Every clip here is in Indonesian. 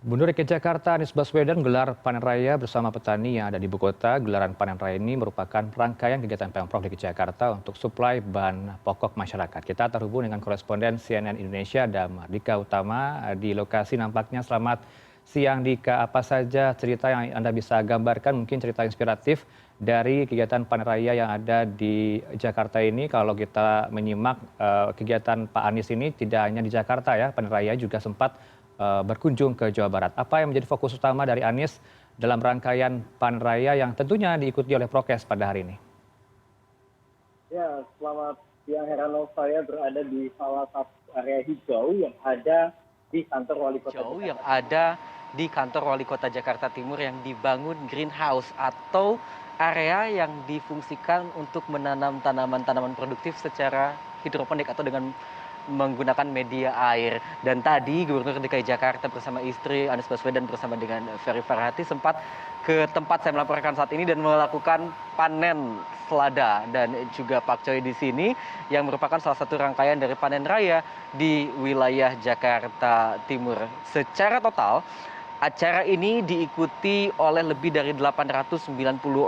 Gubernur DKI Jakarta Anies Baswedan menggelar panen raya bersama petani yang ada di ibu kota. Gelaran panen raya ini merupakan rangkaian kegiatan Pemprov DKI Jakarta untuk suplai bahan pokok masyarakat. Kita terhubung dengan koresponden CNN Indonesia Dika Utama di lokasi nampaknya. Selamat siang Dika, apa saja cerita yang Anda bisa gambarkan, mungkin cerita inspiratif dari kegiatan panen raya yang ada di Jakarta ini. Kalau kita menyimak kegiatan Pak Anies ini tidak hanya di Jakarta ya, panen raya juga sempat berkunjung ke Jawa Barat. Apa yang menjadi fokus utama dari Anies dalam rangkaian panen raya yang tentunya diikuti oleh prokes pada hari ini? Ya, selamat siang Heranov. Saya berada di salah satu area hijau yang ada di kantor Wali Kota Jakarta Timur yang dibangun greenhouse atau area yang difungsikan untuk menanam tanaman-tanaman produktif secara hidroponik atau dengan menggunakan media air. Dan tadi Gubernur DKI Jakarta bersama istri Anies Baswedan bersama dengan Ferry Farhati sempat ke tempat saya melaporkan saat ini dan melakukan panen selada dan juga pakcoy di sini yang merupakan salah satu rangkaian dari panen raya di wilayah Jakarta Timur. Secara total acara ini diikuti oleh lebih dari 890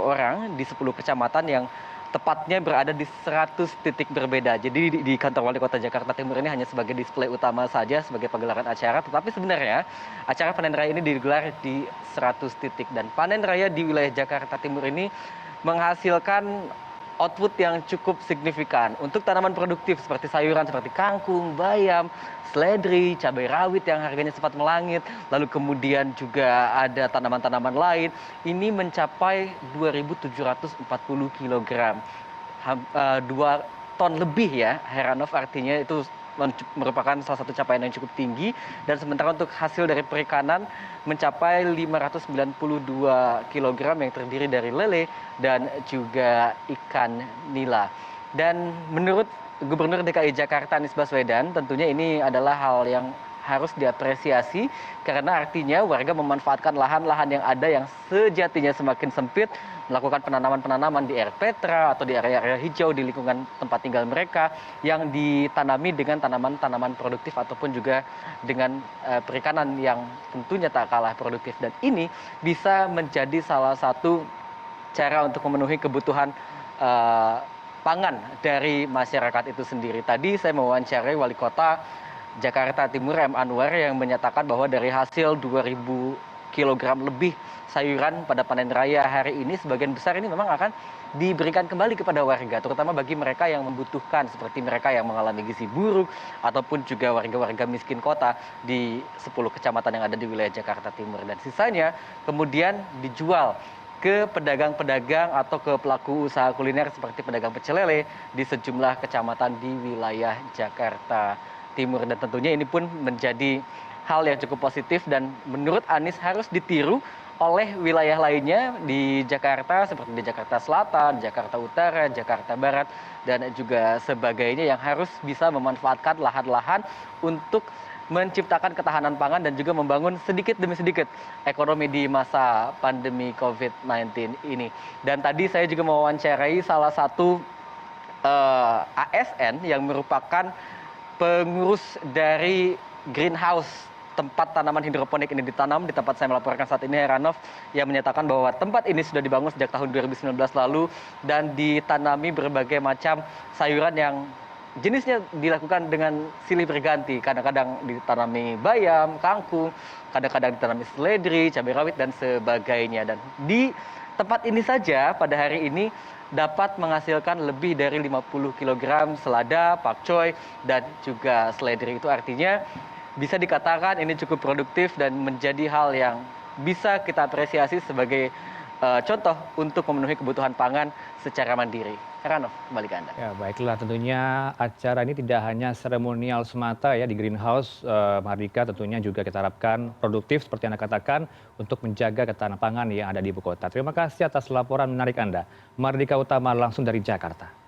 orang di 10 kecamatan yang tepatnya berada di 100 titik berbeda. Jadi di kantor Wali Kota Jakarta Timur ini hanya sebagai display utama saja, sebagai penggelaran acara. Tetapi sebenarnya acara panen raya ini digelar di 100 titik. Dan panen raya di wilayah Jakarta Timur ini menghasilkan output yang cukup signifikan untuk tanaman produktif seperti sayuran seperti kangkung, bayam, seledri, cabai rawit yang harganya sempat melangit, lalu kemudian juga ada tanaman-tanaman lain, ini mencapai 2.740 kg. 2 ton lebih ya, Heranov, artinya itu merupakan salah satu capaian yang cukup tinggi. Dan sementara untuk hasil dari perikanan mencapai 592 kg yang terdiri dari lele dan juga ikan nila. Dan menurut Gubernur DKI Jakarta Anies Baswedan, tentunya ini adalah hal yang harus diapresiasi karena artinya warga memanfaatkan lahan-lahan yang ada yang sejatinya semakin sempit, melakukan penanaman-penanaman di Petra atau di area-area hijau di lingkungan tempat tinggal mereka yang ditanami dengan tanaman-tanaman produktif ataupun juga dengan perikanan yang tentunya tak kalah produktif. Dan ini bisa menjadi salah satu cara untuk memenuhi kebutuhan pangan dari masyarakat itu sendiri. Tadi saya mewawancarai Wali Kota Jakarta Timur M. Anwar yang menyatakan bahwa dari hasil 2.000 kg lebih sayuran pada panen raya hari ini, sebagian besar ini memang akan diberikan kembali kepada warga, terutama bagi mereka yang membutuhkan, seperti mereka yang mengalami gizi buruk ataupun juga warga-warga miskin kota di 10 kecamatan yang ada di wilayah Jakarta Timur. Dan sisanya kemudian dijual ke pedagang-pedagang atau ke pelaku usaha kuliner seperti pedagang pecel lele di sejumlah kecamatan di wilayah Jakarta Timur. Dan tentunya ini pun menjadi hal yang cukup positif dan menurut Anies harus ditiru oleh wilayah lainnya di Jakarta seperti di Jakarta Selatan, Jakarta Utara, Jakarta Barat dan juga sebagainya yang harus bisa memanfaatkan lahan-lahan untuk menciptakan ketahanan pangan dan juga membangun sedikit demi sedikit ekonomi di masa pandemi COVID-19 ini. Dan tadi saya juga mewawancarai salah satu ASN yang merupakan pengurus dari greenhouse tempat tanaman hidroponik ini ditanam di tempat saya melaporkan saat ini, Heranov, yang menyatakan bahwa tempat ini sudah dibangun sejak tahun 2019 lalu dan ditanami berbagai macam sayuran yang jenisnya dilakukan dengan silih berganti. Kadang-kadang ditanami bayam, kangkung, kadang-kadang ditanami seledri, cabai rawit dan sebagainya. Dan di tempat ini saja pada hari ini dapat menghasilkan lebih dari 50 kg selada, pakcoy, dan juga seledri. Itu artinya bisa dikatakan ini cukup produktif dan menjadi hal yang bisa kita apresiasi sebagai contoh untuk memenuhi kebutuhan pangan secara mandiri. Heranov, kembali ke Anda. Ya, baiklah, tentunya acara ini tidak hanya seremonial semata ya di greenhouse, Mardika, tentunya juga kita harapkan produktif seperti Anda katakan untuk menjaga ketahanan pangan yang ada di ibu kota. Terima kasih atas laporan menarik Anda. Mardika Utama langsung dari Jakarta.